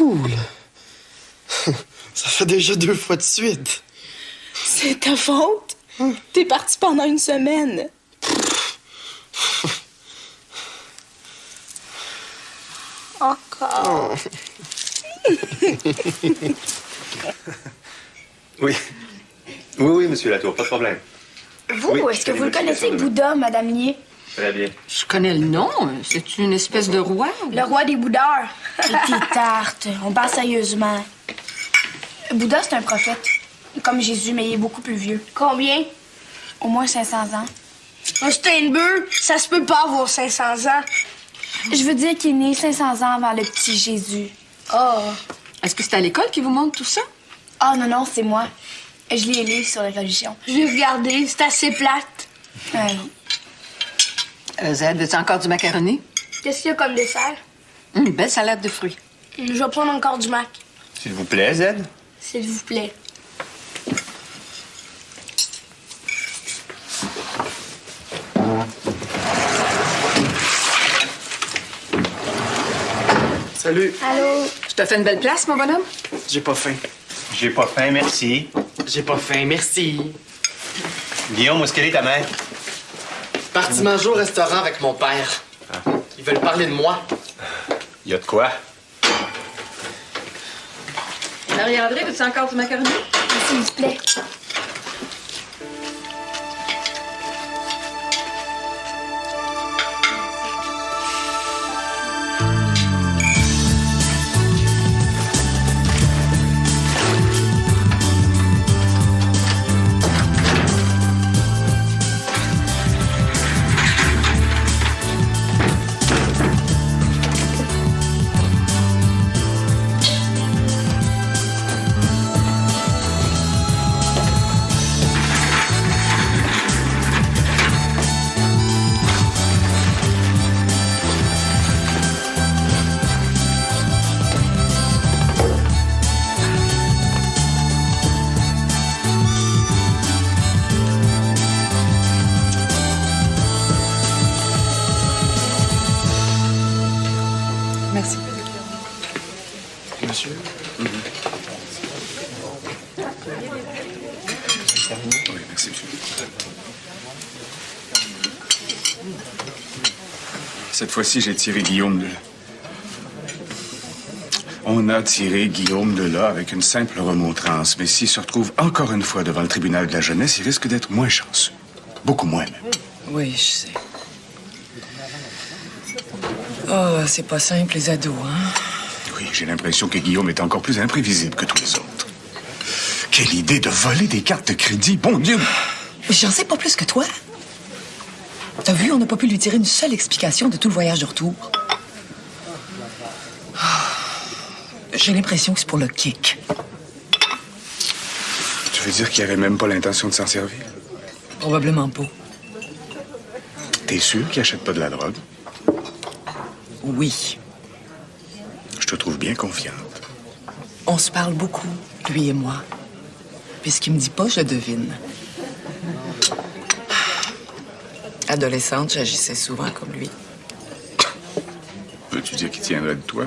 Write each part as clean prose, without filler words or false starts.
cool. Ça fait déjà 2 fois de suite. C'est ta faute. T'es parti pendant 1 semaine. Encore. Oui. Oui, monsieur Latour, pas de problème. Vous, Oui, est-ce que je vous le connais connaissez, votre Bouddha, Madame Lier? Très bien. Je connais le nom. C'est une espèce de roi. Le roi des bouddheurs. Et tes tartes. On parle sérieusement. Bouddha, c'est un prophète. Comme Jésus, mais il est beaucoup plus vieux. Combien? Au moins 500 ans. Un Steinbeu, ça se peut pas avoir 500 ans. Je veux dire qu'il est né 500 ans avant le petit Jésus. Oh. Est-ce que c'est à l'école qui vous montre tout ça? Ah non, non, c'est moi. Je lis les livres sur les religions. Je vais regarder, c'est assez plate. Zed, veux-tu encore du macaroni? Qu'est-ce qu'il y a comme dessert? Une belle salade de fruits. Je vais prendre encore du mac. S'il vous plaît, Zed. S'il vous plaît. Salut. Allô? Je te fais une belle place, mon bonhomme? J'ai pas faim. J'ai pas faim, merci. J'ai pas faim, merci. Guillaume, où est-ce qu'elle est ta mère? Parti manger au restaurant avec mon père. Ils veulent parler de moi. Y a de quoi? Marie-André, veux-tu encore du macaroni? S'il vous plaît. Merci. Monsieur? Oui, merci, monsieur. Cette fois-ci, j'ai tiré Guillaume de là. On a tiré Guillaume de là avec une simple remontrance, mais s'il se retrouve encore une fois devant le tribunal de la jeunesse, il risque d'être moins chanceux. Beaucoup moins, même. Oui, je sais. Oh, c'est pas simple, les ados, hein? Oui, j'ai l'impression que Guillaume est encore plus imprévisible que tous les autres. Quelle idée de voler des cartes de crédit, bon Dieu! Mais j'en sais pas plus que toi. T'as vu, on n'a pas pu lui tirer une seule explication de tout le voyage de retour. J'ai l'impression que c'est pour le kick. Tu veux dire qu'il avait même pas l'intention de s'en servir? Probablement pas. T'es sûr qu'il achète pas de la drogue? Oui. Je te trouve bien confiante. On se parle beaucoup, lui et moi. Puis ce qu'il me dit pas, je le devine. Adolescente, j'agissais souvent comme lui. Veux-tu dire qu'il tiendrait de toi?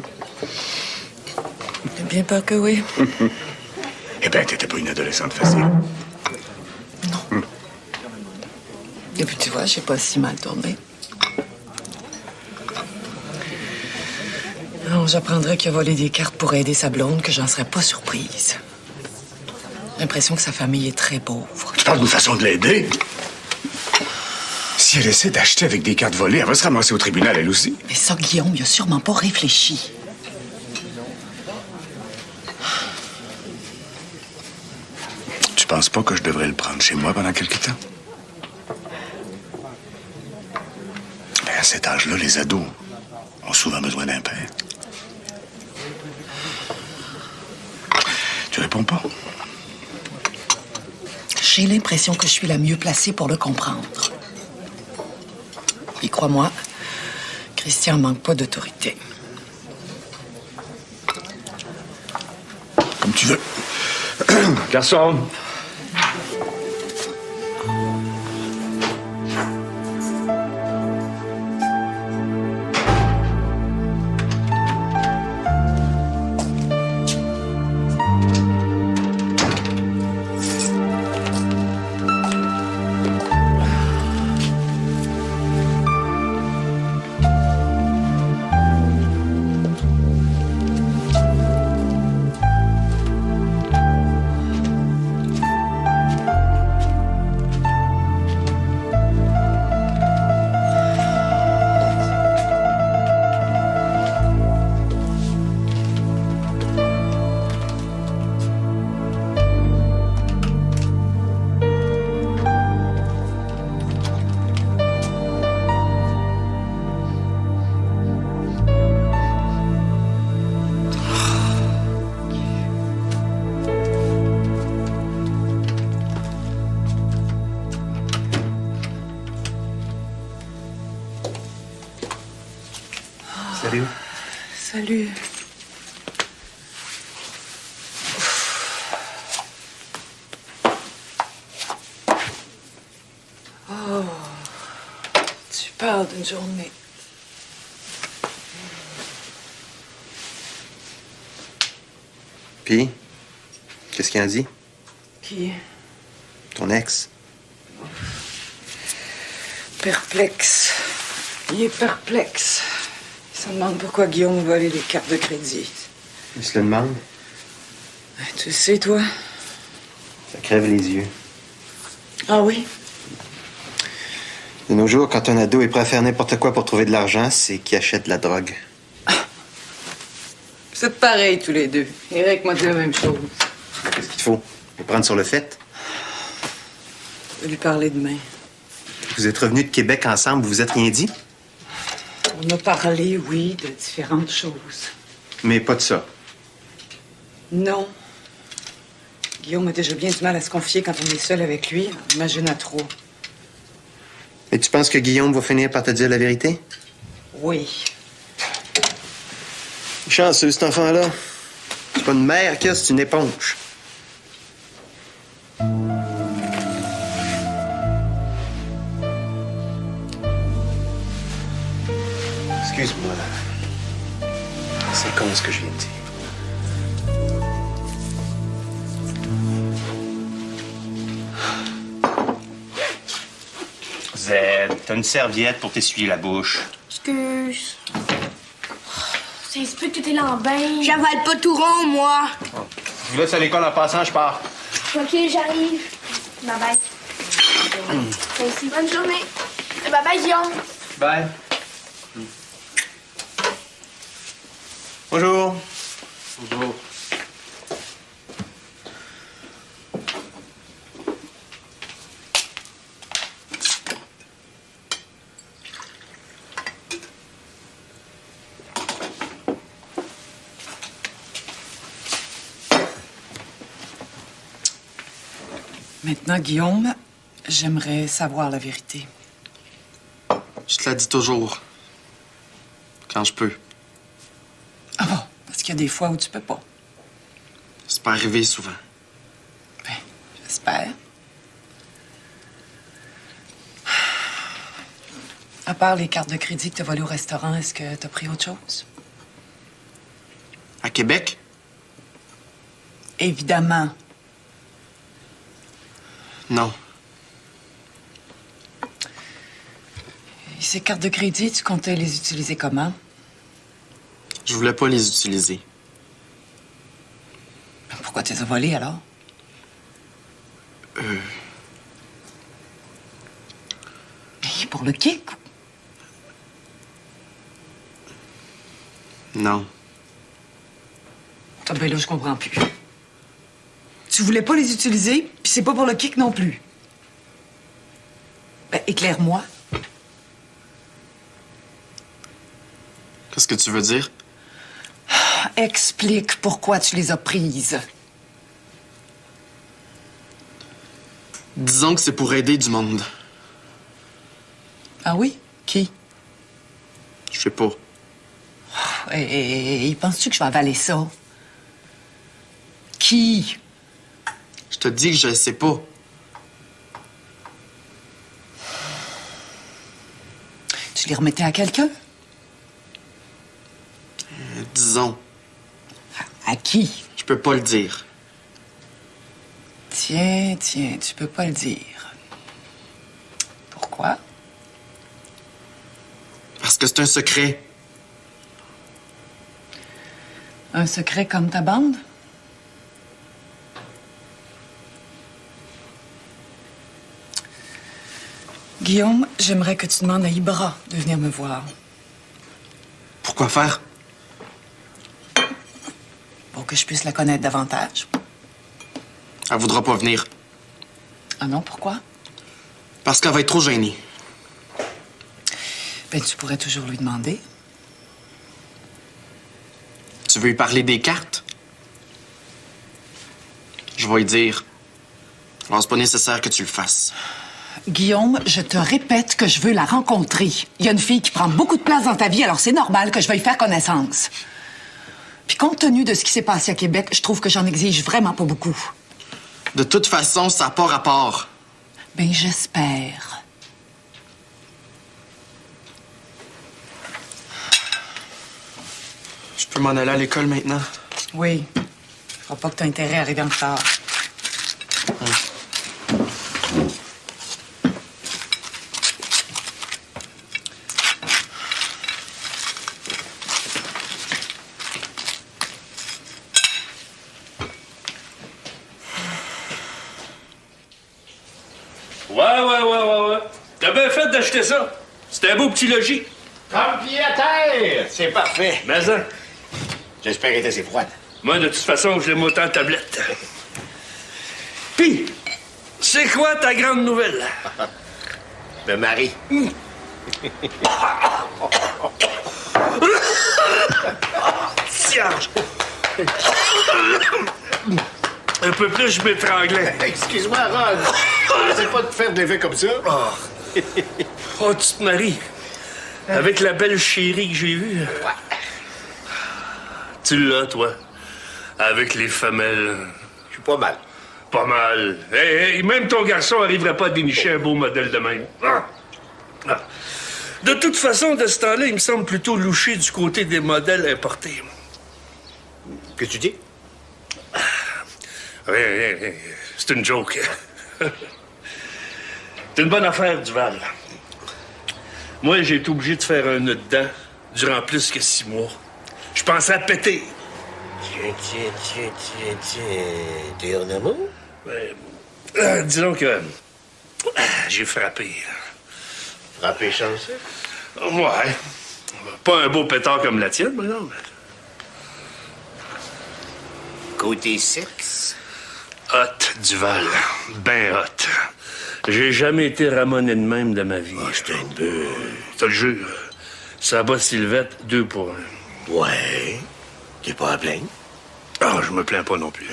J'ai bien peur que oui. Eh bien, t'étais pas une adolescente facile. Non. Et puis tu vois, j'ai pas si mal tourné. Non, j'apprendrais qu'il a volé des cartes pour aider sa blonde, que j'en serais pas surprise. J'ai l'impression que sa famille est très pauvre. Tu parles d'une façon de l'aider? Si elle essaie d'acheter avec des cartes volées, elle va se ramasser au tribunal, elle aussi. Mais ça, Guillaume, il a sûrement pas réfléchi. Tu penses pas que je devrais le prendre chez moi pendant quelque temps? Ben, à cet âge-là, les ados ont souvent besoin d'un père. Tu réponds pas? J'ai l'impression que je suis la mieux placée pour le comprendre. Puis crois-moi, Christian manque pas d'autorité. Comme tu veux. Garçon! Salut. Oh, tu parles d'une journée. Puis, qu'est-ce qu'il en dit? Qui? Ton ex? Perplexe. Il est perplexe. Il se demande pourquoi Guillaume a volé les cartes de crédit. Il se le demande. Tu le sais, toi? Ça crève les yeux. Ah oui? De nos jours, quand un ado est prêt à faire n'importe quoi pour trouver de l'argent, c'est qu'il achète de la drogue. C'est pareil, tous les deux. Eric m'a dit la même chose. Qu'est-ce qu'il te faut? Le prendre sur le fait? Je vais lui parler demain. Vous êtes revenus de Québec ensemble, vous vous êtes rien dit? On a parlé, oui, de différentes choses. Mais pas de ça. Non. Guillaume a déjà bien du mal à se confier quand on est seul avec lui. Imagine à trop. Et tu penses que Guillaume va finir par te dire la vérité? Oui. Chanceux, cet enfant-là. C'est pas une mère qu'il a, c'est une éponge. Excuse-moi. C'est con ce que je viens de dire. Zed, t'as une serviette pour t'essuyer la bouche. Excuse. Ça explique que t'es là en bain. J'avale pas tout rond, moi. Je vous laisse à l'école en passant, je pars. Ok, j'arrive. Bye bye. Toi aussi. Bonne journée. Bye bye, Guillaume. Bye. Bonjour. Bonjour. Maintenant, Guillaume, j'aimerais savoir la vérité. Je te la dis toujours. Quand je peux. Ah bon? Parce qu'il y a des fois où tu peux pas. C'est pas arrivé souvent. Ben, j'espère. À part les cartes de crédit que t'as volées au restaurant, est-ce que t'as pris autre chose? À Québec? Évidemment. Non. Et ces cartes de crédit, tu comptais les utiliser comment? Je voulais pas les utiliser. Pourquoi tu les as volées, alors? Et pour le kick? Non. Ah ben là, je comprends plus. Tu voulais pas les utiliser, puis c'est pas pour le kick non plus. Ben, éclaire-moi. Qu'est-ce que tu veux dire? Explique pourquoi tu les as prises. Disons que c'est pour aider du monde. Ah oui? Qui? Je sais pas. Et penses-tu que je vais avaler ça? Qui? Je te dis que je sais pas. Tu les remettais à quelqu'un? Disons. À qui? Je peux pas le dire. Tiens, tu peux pas le dire. Pourquoi? Parce que c'est un secret. Un secret comme ta bande? Guillaume, j'aimerais que tu demandes à Ibra de venir me voir. Pourquoi faire? Pour que je puisse la connaître davantage. Elle voudra pas venir. Ah non, pourquoi? Parce qu'elle va être trop gênée. Ben, tu pourrais toujours lui demander. Tu veux lui parler des cartes? Je vais lui dire. Alors, c'est pas nécessaire que tu le fasses. Guillaume, je te répète que je veux la rencontrer. Il y a une fille qui prend beaucoup de place dans ta vie, alors c'est normal que je veuille faire connaissance. Puis compte tenu de ce qui s'est passé à Québec, je trouve que j'en exige vraiment pas beaucoup. De toute façon, ça n'a pas rapport. Ben, j'espère. Je peux m'en aller à l'école maintenant? Oui. Faut pas que t'aies intérêt à arriver en retard. Ouais. T'as bien fait d'acheter ça. C'était un beau petit logis. Comme pied à terre! C'est parfait. Mais ça, J'espère qu'elle était assez froide. moi, de toute façon, je l'aime autant en tablette. Puis, c'est quoi ta grande nouvelle? Me marie. Cierge! Un peu plus, je m'étranglais. Excuse-moi, Ron. J'essaie pas de faire de l'effet comme ça. Oh, tu te maries. Avec la belle chérie que j'ai vue. Tu l'as, toi. Avec les femelles. Je suis pas mal. Pas mal. Hey, même ton garçon arriverait pas à dénicher un beau modèle de même. Ah. De toute façon, de ce temps-là, il me semble plutôt loucher du côté des modèles importés. Qu'est-ce que tu dis? Rien. C'est une joke. C'est une bonne affaire, Duval. Moi, j'ai été obligé de faire un nœud dedans durant plus que 6 mois. Je pensais à péter. Tiens. T'es en amour? Disons que j'ai frappé. Frappé chanceux? Ouais. Pas un beau pétard comme la tienne, mais non. Côté sexe? Hot, Duval. Ben hot. J'ai jamais été ramoné de même de ma vie. Ah, c'est un peu... Je te le jure. Ça bat Sylvette 2 pour 1. Ouais. T'es pas à plaindre? Ah, je me plains pas non plus.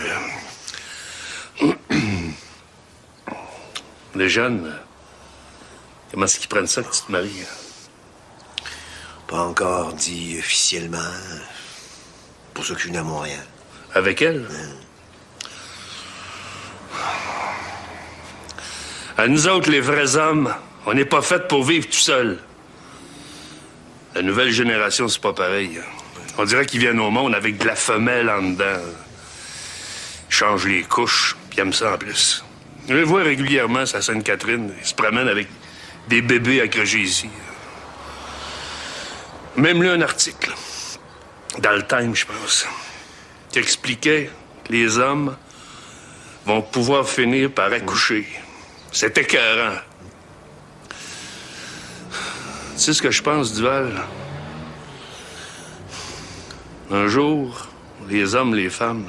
Les jeunes, comment est-ce qu'ils prennent ça que tu te maries? Pas encore dit officiellement. Pour ça que je suis venu à Montréal. Avec elle? À nous autres, les vrais hommes, on n'est pas faits pour vivre tout seul. La nouvelle génération, c'est pas pareil. On dirait qu'ils viennent au monde avec de la femelle en dedans. Ils changent les couches, puis ils aiment ça en plus. Je les vois régulièrement, à Sainte-Catherine. Ils se promènent avec des bébés accrochés ici. Même lu un article, dans le Time, je pense, qui expliquait que les hommes vont pouvoir finir par accoucher. C'est écœurant. Tu sais ce que je pense, Duval? Un jour, les hommes, les femmes,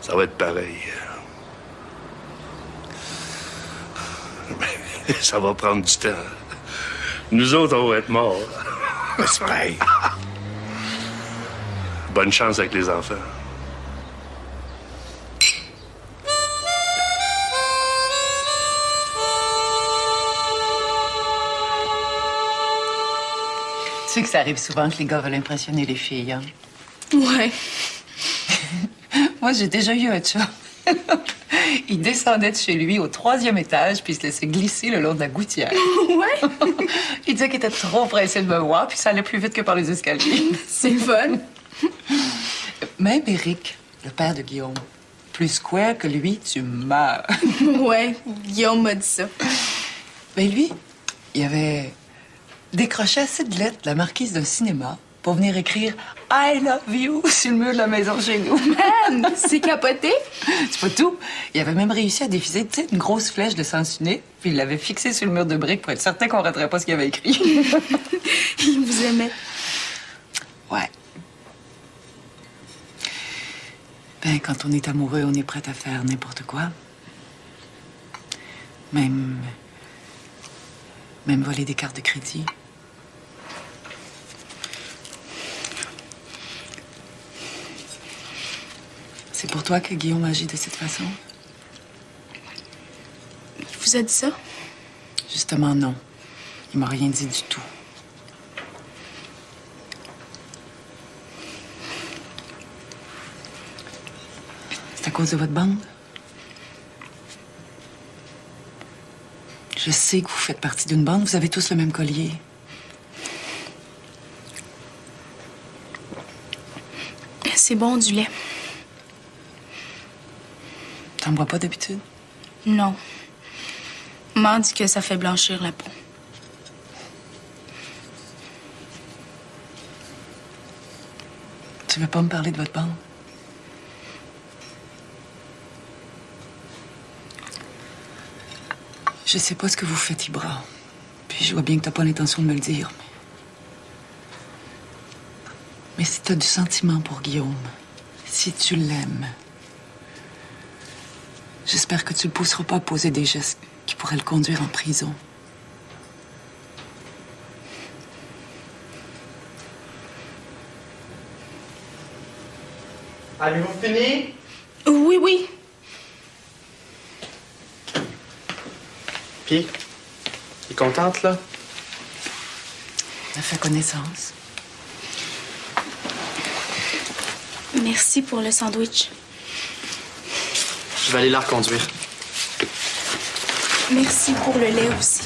ça va être pareil. Mais ça va prendre du temps. Nous autres, on va être morts. J'espère. Bonne chance avec les enfants. Tu sais que ça arrive souvent que les gars veulent impressionner les filles, hein? Ouais. Moi, j'ai déjà eu un chum. Il descendait de chez lui au 3e étage, puis il se laissait glisser le long de la gouttière. Ouais. Il disait qu'il était trop pressé de me voir, puis ça allait plus vite que par les escaliers. C'est fun. Même Éric, le père de Guillaume, plus square que lui, tu meurs. Ouais, Guillaume m'a dit ça. Ben lui, il avait décroché assez de lettres de la marquise d'un cinéma pour venir écrire « I love you » sur le mur de la maison chez nous. Man, c'est capoté. C'est pas tout. Il avait même réussi à déficer, tu sais, une grosse flèche de sens unique, puis il l'avait fixée sur le mur de briques pour être certain qu'on raterait pas ce qu'il avait écrit. Il vous aimait. Ouais. Ben, quand on est amoureux, on est prêt à faire n'importe quoi. Même voler des cartes de crédit. C'est pour toi que Guillaume agit de cette façon? Il vous a dit ça? Justement, non. Il m'a rien dit du tout. À cause de votre bande? Je sais que vous faites partie d'une bande. Vous avez tous le même collier. C'est bon, du lait. T'en bois pas d'habitude? Non. Maman dit que ça fait blanchir la peau. Tu veux pas me parler de votre bande? Je sais pas ce que vous faites, Ibra. Puis je vois bien que t'as pas l'intention de me le dire. Mais si t'as du sentiment pour Guillaume, si tu l'aimes, j'espère que tu le pousseras pas à poser des gestes qui pourraient le conduire en prison. Avez-vous fini? Oui, oui. Puis, t'es contente, là? On a fait connaissance. Merci pour le sandwich. Je vais aller la reconduire. Merci pour le lait aussi.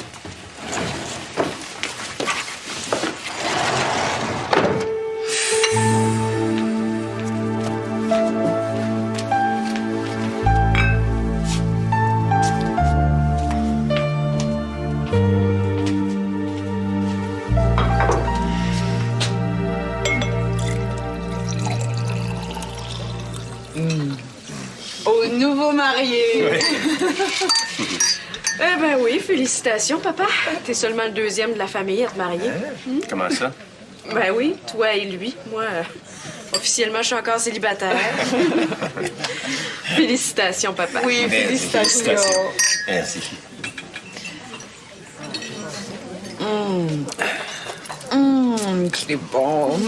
Au nouveau marié. Eh ben oui, félicitations, papa. T'es seulement le deuxième de la famille à te marier. Comment ça? Ben oui, toi et lui. Moi, officiellement, je suis encore célibataire. Félicitations, papa. Oui, félicitations. Merci. C'est bon.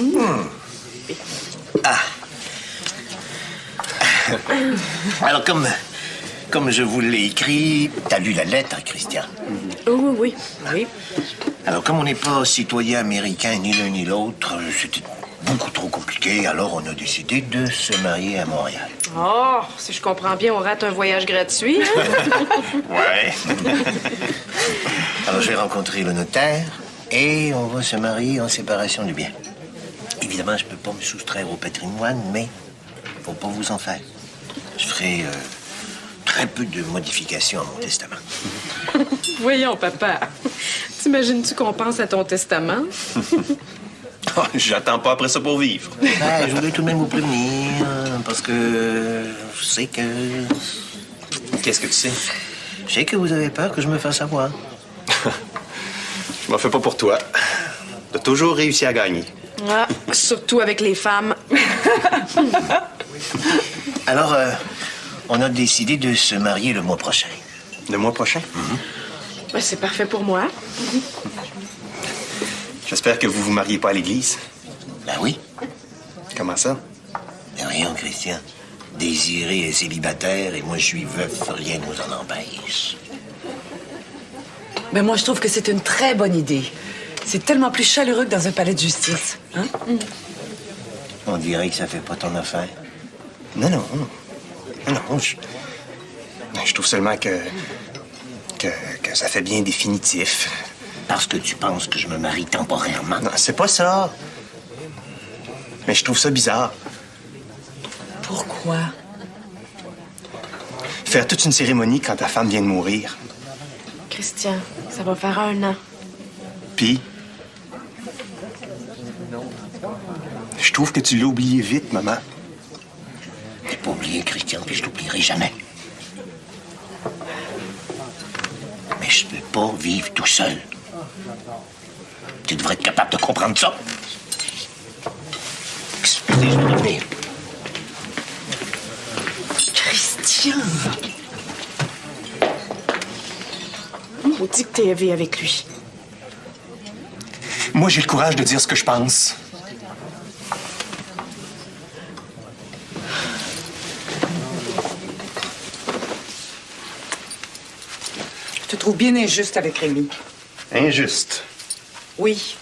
Ah. Alors, comme je vous l'ai écrit, t'as lu la lettre, Christian? Oh, oui, oui. Alors, comme on n'est pas citoyen américain ni l'un ni l'autre, c'était beaucoup trop compliqué, alors on a décidé de se marier à Montréal. Oh, si je comprends bien, on rate un voyage gratuit, hein? Ouais. Alors, je vais rencontrer le notaire et on va se marier en séparation du bien. Évidemment, je peux pas me soustraire au patrimoine, mais faut pas vous en faire. Je ferai très peu de modifications à mon testament. Voyons, papa. T'imagines-tu qu'on pense à ton testament? J'attends pas après ça pour vivre. Ben, je voulais tout de même vous prévenir, parce que je sais que... Qu'est-ce que tu sais? Je sais que vous avez peur que je me fasse avoir. Je m'en fais pas pour toi. T'as toujours réussi à gagner. Ah, surtout avec les femmes. Alors, on a décidé de se marier le mois prochain. Le mois prochain? Ben, c'est parfait pour moi. J'espère que vous vous mariez pas à l'église. Ben oui. Comment ça? Ben rien, Christian. Désiré est célibataire et moi je suis veuf, rien nous en empêche. Ben moi, je trouve que c'est une très bonne idée. C'est tellement plus chaleureux que dans un palais de justice. Hein? On dirait que ça fait pas ton affaire. Non. Je trouve seulement que ça fait bien définitif. Parce que tu penses que je me marie temporairement. Non, c'est pas ça. Mais je trouve ça bizarre. Pourquoi? Faire toute une cérémonie quand ta femme vient de mourir. Christian, ça va faire 1 an. Puis, je trouve que tu l'as oublié vite, maman. J'ai pas oublié, Christian, puis je t'oublierai jamais. Mais je peux pas vivre tout seul. Tu devrais être capable de comprendre ça. Excusez, je vais revenir. Christian! On dit que t'es élevé avec lui. Moi, j'ai le courage de dire ce que je pense. Je te trouve bien injuste avec Rémi. Injuste. Oui.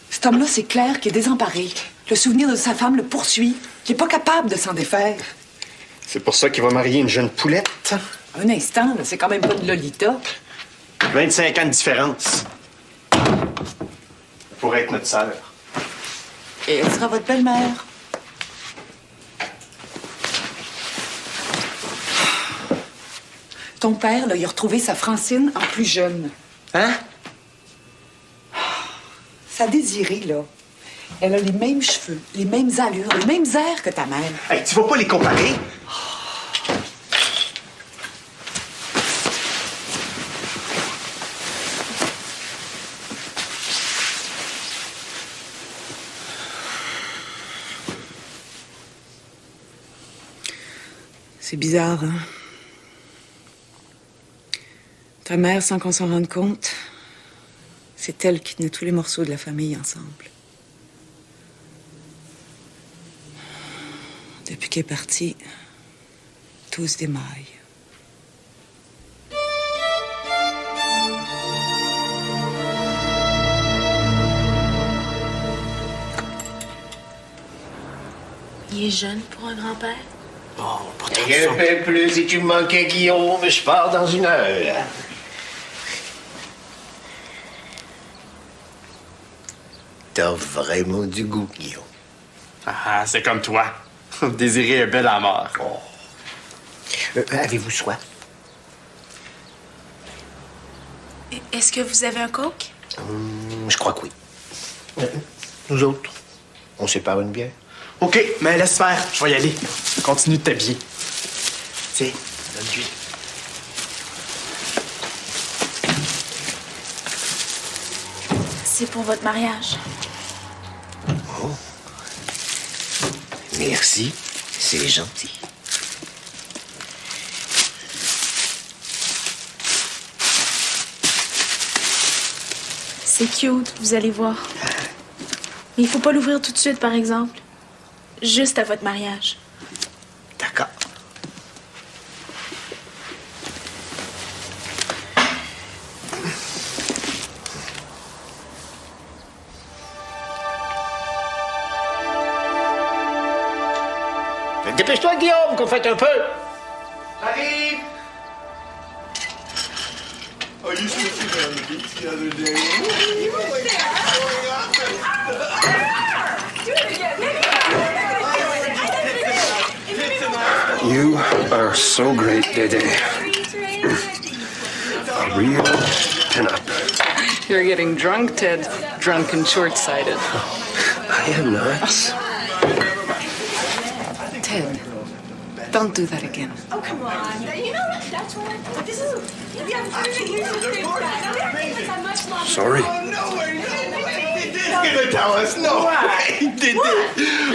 Cet homme-là, c'est clair qu'il est désemparé. Le souvenir de sa femme le poursuit. Il n'est pas capable de s'en défaire. C'est pour ça qu'il va marier une jeune poulette. Un instant, là, c'est quand même pas de Lolita. 25 ans de différence. Pour être notre sœur. Et elle sera votre belle-mère. Ton père, là, il a retrouvé sa Francine en plus jeune. Hein? Sa Désirée, là, elle a les mêmes cheveux, les mêmes allures, les mêmes airs que ta mère. Hey, tu vas pas les comparer? C'est bizarre, hein? Ta mère, sans qu'on s'en rende compte, c'est elle qui tenait tous les morceaux de la famille ensemble. Depuis qu'elle est partie, tout se démaille. Il est jeune pour un grand-père. Oh, pas trop Et un peu plus, si tu me manquais, Guillaume, je pars dans 1 heure. T'as vraiment du goût, Guillaume. Ah, c'est comme toi. Désirée est belle à mort. Avez-vous soif? Est-ce que vous avez un coke? Je crois que oui. Nous autres, on sépare une bière. OK, mais laisse faire. Je vais y aller. Continue de t'habiller. Tiens, donne-lui. C'est pour votre mariage. Oh. Merci, c'est gentil. C'est cute, vous allez voir. Mais il faut pas l'ouvrir tout de suite, par exemple. Juste à votre mariage. D'accord. Dépêche-toi, Guillaume, qu'on fête un peu. J'arrive! You are so great, Dede. A real pin-up. You're getting drunk, Ted. Drunk and short-sighted. I am not. Ted, don't do that again. Oh, come on. You know, that's what this is. Sorry. He's gonna tell us no. Dédé,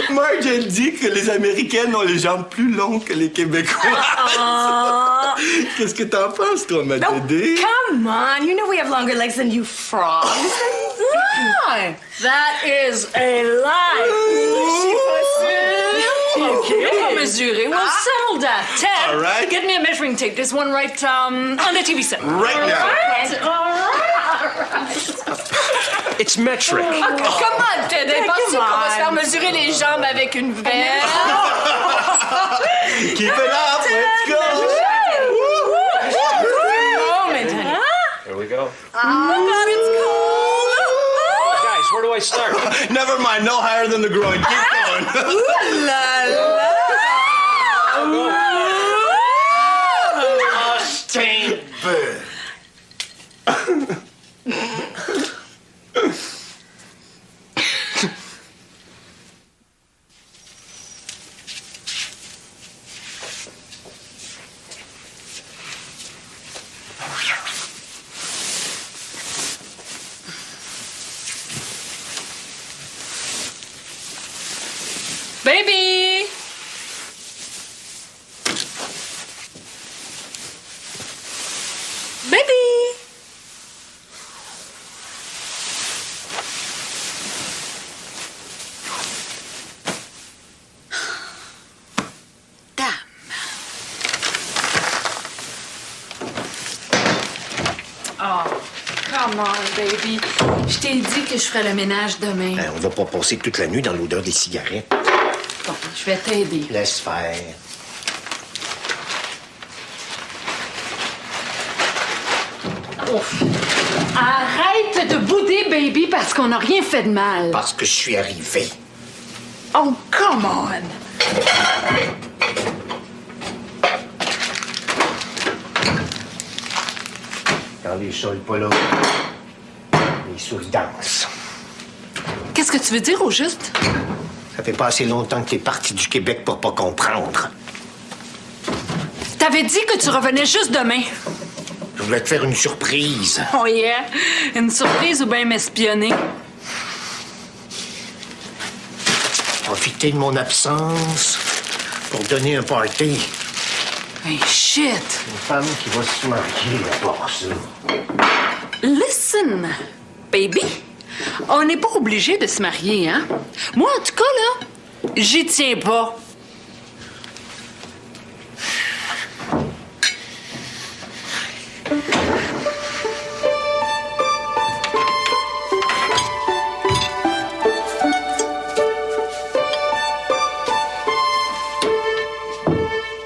Marge, elle dit que les Américaines ont les jambes plus longues que les Québécois. Qu'est-ce que t'en penses, toi, ma Dédé? Come on. You know we have longer legs than you frogs. Lie. That is a lie. Okay. We'll mesurer. We'll settle that. Ted, All right. get me a measuring tape. There's one right on the TV set. Right now. All right. It's metric. Come on, Ted. Pense-tu qu'on va se faire mesurer les jambes avec une verre? Keep it up. Let's go. Moment, honey. Here we go. Oh, God, it's cold. Guys, where do I start? Never mind. No higher than the groin. Keep going. Ooh la la. Steinberg. Baby! Baby! Dame. Oh, come on, baby. Je t'ai dit que je ferais le ménage demain. On va pas passer toute la nuit dans l'odeur des cigarettes. Bon, je vais t'aider. Laisse faire. Arrête de bouder, baby, parce qu'on n'a rien fait de mal. Parce que je suis arrivé. Oh, come on! Quand les chats sont pas là, les souris dansent. Qu'est-ce que tu veux dire au juste? Ça fait pas assez longtemps que t'es parti du Québec pour pas comprendre. T'avais dit que tu revenais juste demain. Je voulais te faire une surprise. Oh yeah? Une surprise ou bien m'espionner? Profiter de mon absence pour donner un party. Hey, shit! Une femme qui va se marier à part ça. Listen, baby. On n'est pas obligé de se marier, hein? Moi, en tout cas, là, j'y tiens pas.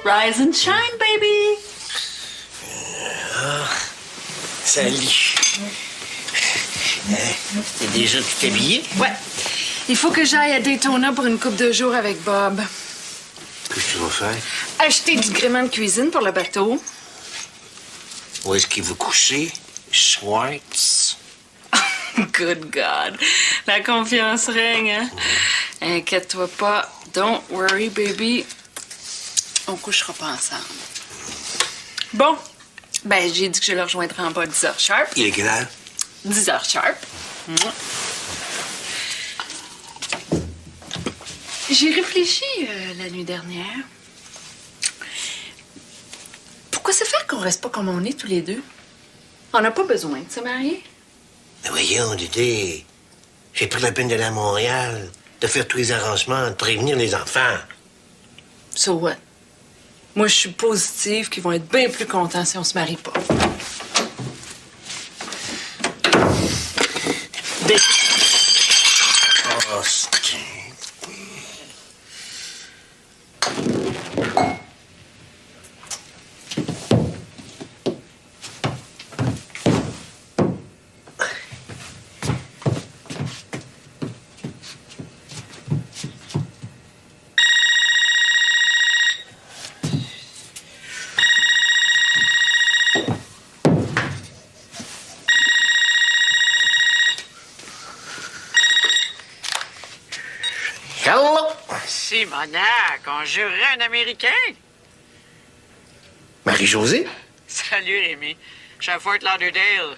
Rise and shine, baby! Salut. T'es déjà tout habillé? Ouais. Il faut que j'aille à Daytona pour une couple de jours avec Bob. Qu'est-ce que tu vas faire? Acheter du gréement de cuisine pour le bateau. Où est-ce qu'il veut coucher? Schwartz? Good God. La confiance règne, hein? Inquiète-toi pas. Don't worry, baby. On couchera pas ensemble. Bon. Ben, j'ai dit que je le rejoindrai en bas à 10h sharp. Il est quelle heure? 10h sharp. Mouah. J'ai réfléchi la nuit dernière. Pourquoi ça fait qu'on reste pas comme on est tous les deux? On n'a pas besoin de se marier. Mais voyons, Dédé. J'ai pris la peine d'aller à Montréal, de faire tous les arrangements, de prévenir les enfants. So what? Moi, je suis positive qu'ils vont être bien plus contents si on se marie pas. Oh, c'est... Hello! Simonac, on jurerait un Américain? Marie-Josée? Salut, Rémi. Je suis à Fort Lauderdale.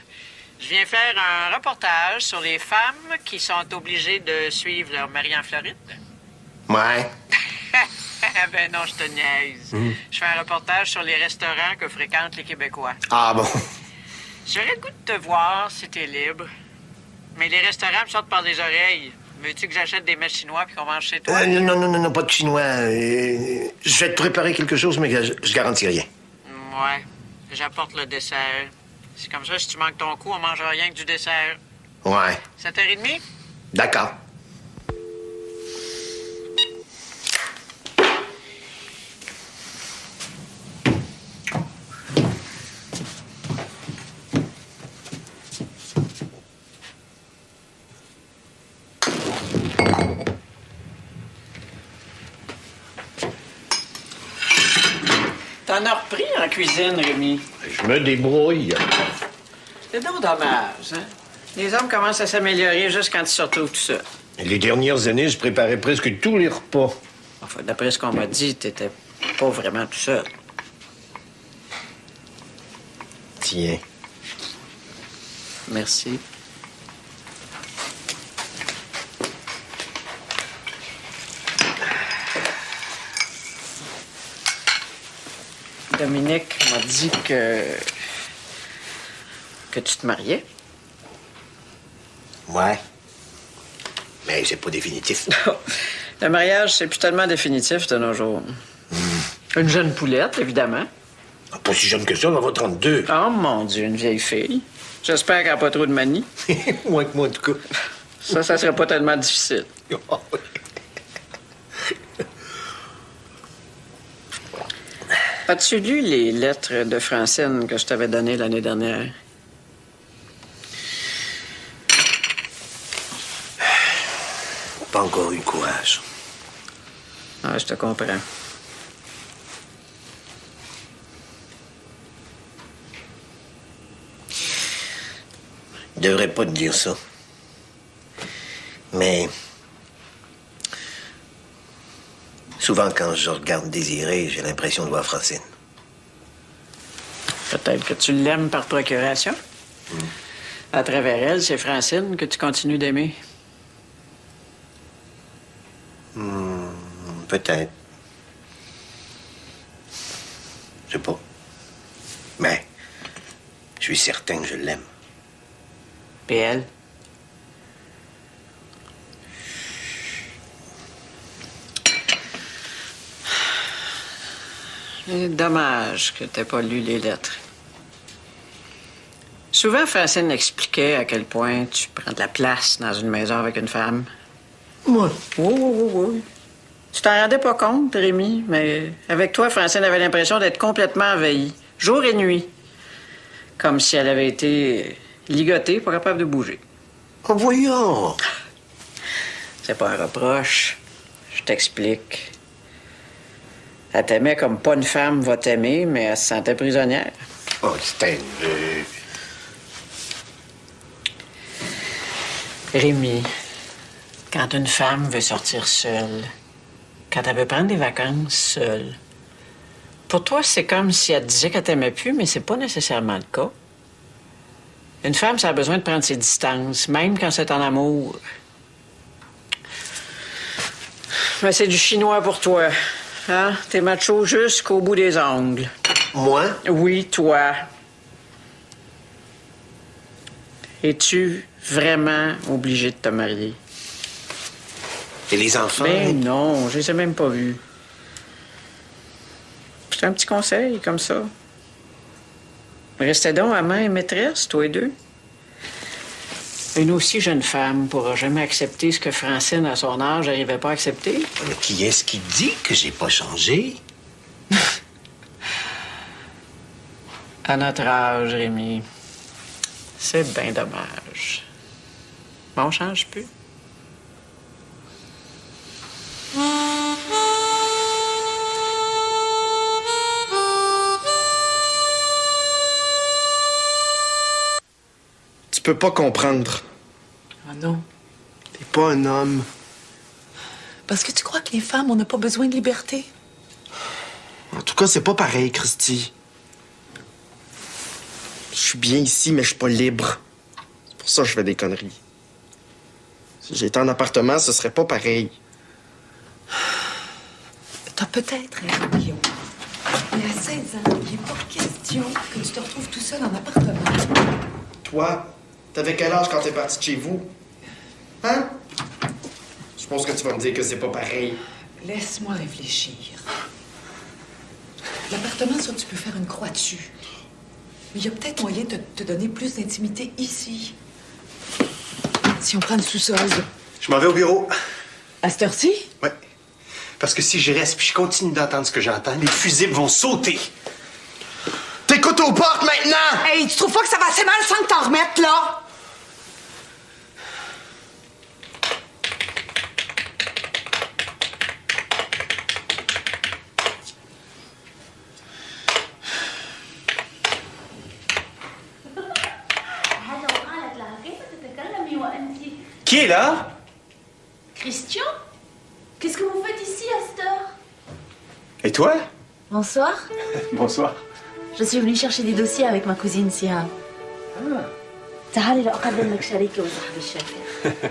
Je viens faire un reportage sur les femmes qui sont obligées de suivre leur mari en Floride. Ouais. Ben non, je te niaise. Je fais un reportage sur les restaurants que fréquentent les Québécois. Ah bon? J'aurais le goût de te voir si t'es libre. Mais les restaurants me sortent par les oreilles. Veux-tu que j'achète des mets chinois puis qu'on mange chez toi? Non, pas de chinois. Je vais te préparer quelque chose, mais je garantis rien. Ouais, j'apporte le dessert. C'est comme ça, si tu manques ton coup, on mangera rien que du dessert. Ouais. 7h30? D'accord. T'en as repris en cuisine, Rémi. Je me débrouille. C'est donc dommage, hein? Les hommes commencent à s'améliorer juste quand ils se retrouvent tout seuls. Les dernières années, je préparais presque tous les repas. Enfin, d'après ce qu'on m'a dit, t'étais pas vraiment tout seul. Tiens. Merci. Dominique m'a dit que tu te mariais. Ouais. Mais c'est pas définitif. Le mariage, c'est plus tellement définitif de nos jours. Une jeune poulette, évidemment. Pas si jeune que ça, on va avoir 32. Oh mon Dieu, une vieille fille. J'espère qu'elle n'a pas trop de manie. Moins que moi, en tout cas. Ça serait pas tellement difficile. As-tu lu les lettres de Francine que je t'avais données l'année dernière? encore eu courage. Ah, je te comprends. Je devrais pas te dire ça. Mais... souvent, quand je regarde Désiré, j'ai l'impression de voir Francine. Peut-être que tu l'aimes par procuration. À travers elle, c'est Francine que tu continues d'aimer. Peut-être. Je sais pas. Mais je suis certain que je l'aime. Et elle? C'est dommage que t'aies pas lu les lettres. Souvent, Francine expliquait à quel point tu prends de la place dans une maison avec une femme. Moi? Oui. Tu t'en rendais pas compte, Rémi, mais avec toi, Francine avait l'impression d'être complètement envahie, jour et nuit. Comme si elle avait été ligotée, pas capable de bouger. Oh, voyons! C'est pas un reproche. Je t'explique. Elle t'aimait comme pas une femme va t'aimer, mais elle se sentait prisonnière. Oh, Stan. Rémi, quand une femme veut sortir seule, quand elle veut prendre des vacances seule, pour toi, c'est comme si elle te disait qu'elle t'aimait plus, mais c'est pas nécessairement le cas. Une femme, ça a besoin de prendre ses distances, même quand c'est en amour. Mais c'est du chinois pour toi. Hein? T'es macho jusqu'au bout des ongles. Moi? Oui, toi. Es-tu vraiment obligé de te marier? Et les enfants? Ben non, je les ai même pas vus. C'est un petit conseil, comme ça. Restez donc amant et maîtresse, toi et deux. Une aussi jeune femme pourra jamais accepter ce que Francine, à son âge, n'arrivait pas à accepter. Mais qui est-ce qui dit que j'ai pas changé? À notre âge, Rémi, c'est bien dommage. Bon, on change plus. Tu peux pas comprendre. Ah non. T'es pas un homme. Parce que tu crois que les femmes, on n'a pas besoin de liberté? En tout cas, c'est pas pareil, Christy. Je suis bien ici, mais je suis pas libre. C'est pour ça que je fais des conneries. Si j'étais en appartement, ce serait pas pareil. T'as peut-être raison, Guillaume. Mais à 16 ans, il n'est pas question que tu te retrouves tout seul en appartement. Toi, t'avais quel âge quand t'es parti de chez vous? Hein? Je pense que tu vas me dire que c'est pas pareil. Laisse-moi réfléchir. L'appartement, ça, tu peux faire une croix dessus. Mais il y a peut-être moyen de te donner plus d'intimité ici. Si on prend le sous-sol. Je m'en vais au bureau. À cette heure-ci? Ouais. Parce que si je reste puis je continue d'entendre ce que j'entends, les fusibles vont sauter. T'écoutes aux portes maintenant! Hey, tu trouves pas que ça va assez mal sans que t'en remettes, là? Qui est là? Christian? Qu'est-ce que vous faites ici à cette heure? Et toi? Bonsoir. Bonsoir. Je suis venue chercher des dossiers avec ma cousine Siam. تعالي لأقدم لك شريكي وصاحبي الشافع.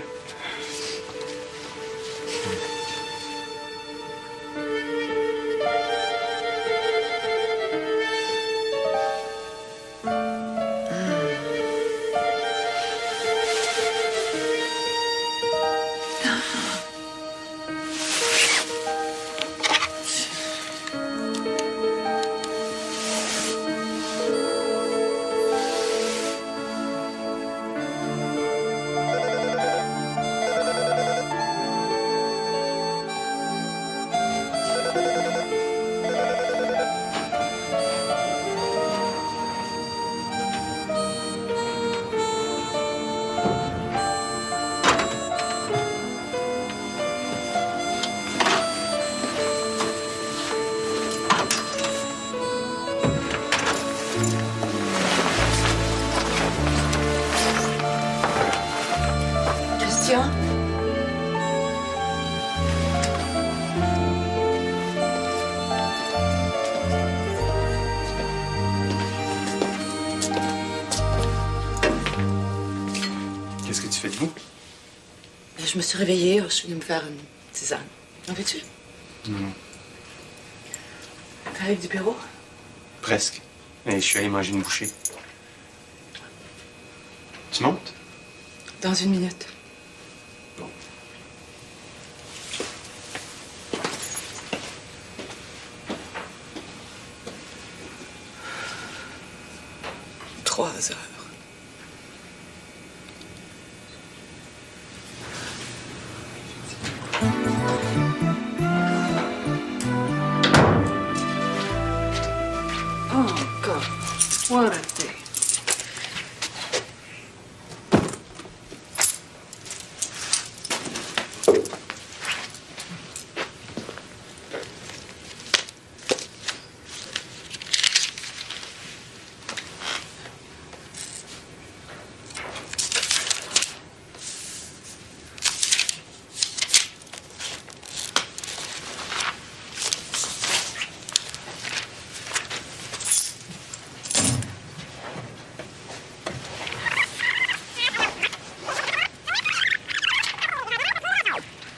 je me suis réveillée, je suis venue me faire une tisane. En veux-tu? Non. T'arrives du bureau? Presque. Mais je suis allé manger une bouchée. Tu montes? Dans 1 minute. Bon. 3 heures. Oh, God. What a day.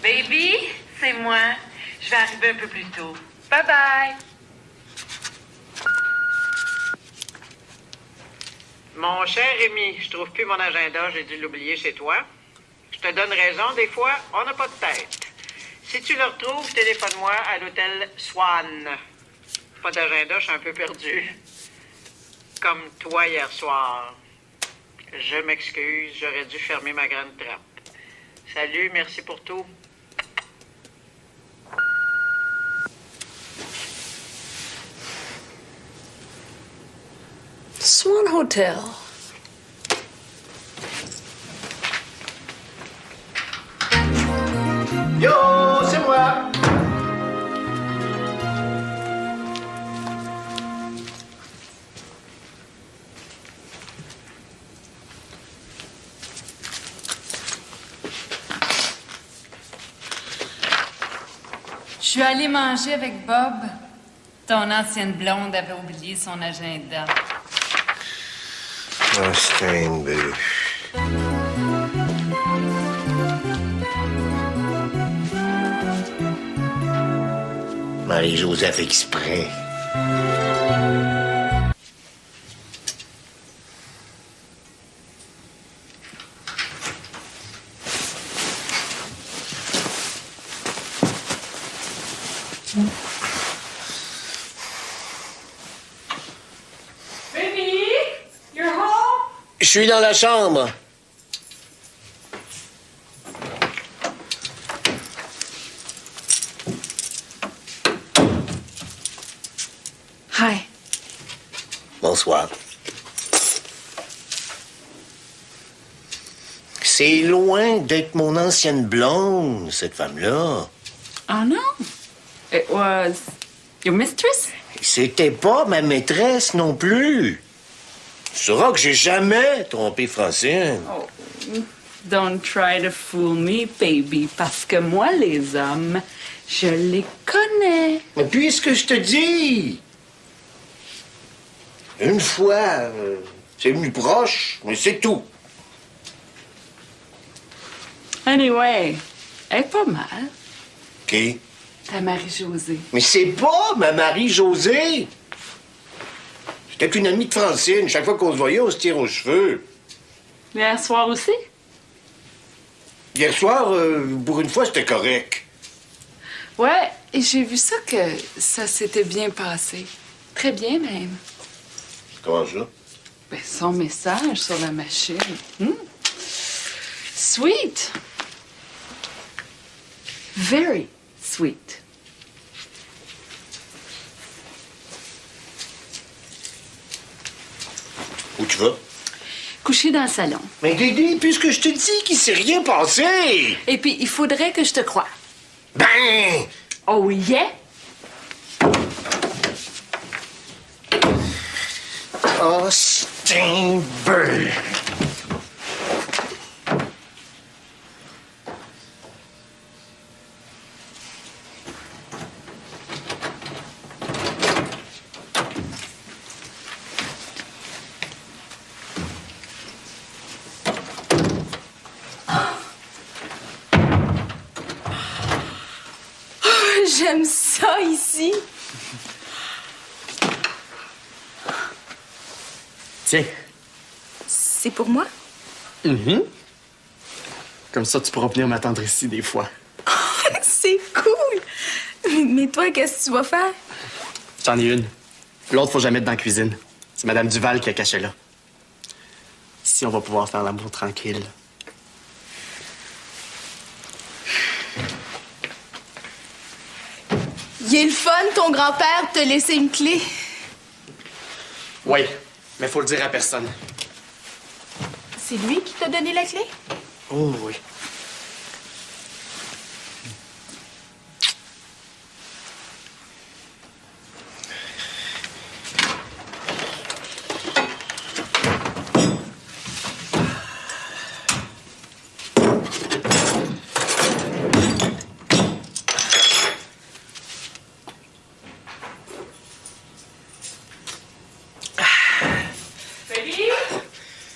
Baby, c'est moi. Je vais arriver un peu plus tôt. Bye bye. Mon cher Rémi, je trouve plus mon agenda, j'ai dû l'oublier chez toi. Je te donne raison, des fois, on n'a pas de tête. Si tu le retrouves, téléphone-moi à l'hôtel Swan. Pas d'agenda, je suis un peu perdu. Comme toi hier soir. Je m'excuse, j'aurais dû fermer ma grande trappe. Salut, merci pour tout. Swan Hotel. Yo, c'est moi! Je suis allée manger avec Bob. Ton ancienne blonde avait oublié son agenda. Oh, Steinberg. Marie-Joseph exprès. Baby, you're home? Je suis dans la chambre. Hi. Bonsoir. C'est loin d'être mon ancienne blonde, cette femme-là. Oh no. It was your mistress? C'était pas ma maîtresse non plus. Tu sauras que j'ai jamais trompé Francine. Oh, don't try to fool me, baby, parce que moi, les hommes, je les connais. Mais puisque je te dis, une fois, c'est venu proche, mais c'est tout. Anyway, elle est pas mal, OK? ta Marie-Josée. Mais c'est pas ma Marie-Josée. C'était une amie de Francine. Chaque fois qu'on se voyait, on se tire aux cheveux. Hier soir aussi? Hier soir, pour une fois, c'était correct. Ouais, et j'ai vu ça que ça s'était bien passé. Très bien, même. Comment ça? Ben, son message sur la machine. Sweet. Very sweet. Où tu vas? Couché dans le salon. Mais Dédé, puisque je te dis qu'il s'est rien passé! Et puis, il faudrait que je te croie. Ben! Oh yeah? Oh, Steinberg! Tiens. C'est pour moi? Comme ça, tu pourras venir m'attendre ici des fois. C'est cool! Mais toi, qu'est-ce que tu vas faire? J'en ai une. L'autre, faut jamais être dans la cuisine. C'est Madame Duval qui a caché là. Ici, on va pouvoir faire l'amour tranquille. Il est le fun, ton grand-père, te laisser une clé. Oui, mais faut le dire à personne. C'est lui qui t'a donné la clé? Oh oui.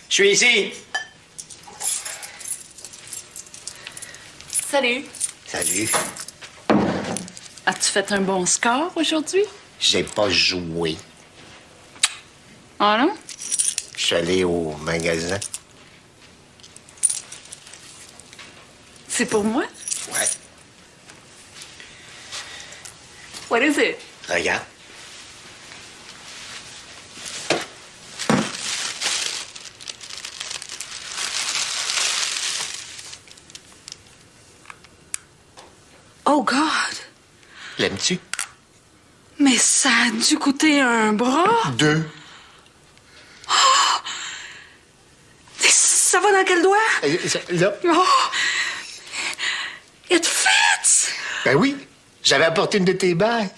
Je suis ici. Salut. Salut. As-tu fait un bon score aujourd'hui? J'ai pas joué. Ah non? Je suis allé au magasin. C'est pour moi? Ouais. What is it? Regarde. Oh God! L'aimes-tu? Mais ça a dû coûter un bras. 2. Ça va dans quel doigt? Là. Oh! It fits! Ben oui, j'avais apporté une de tes bagues.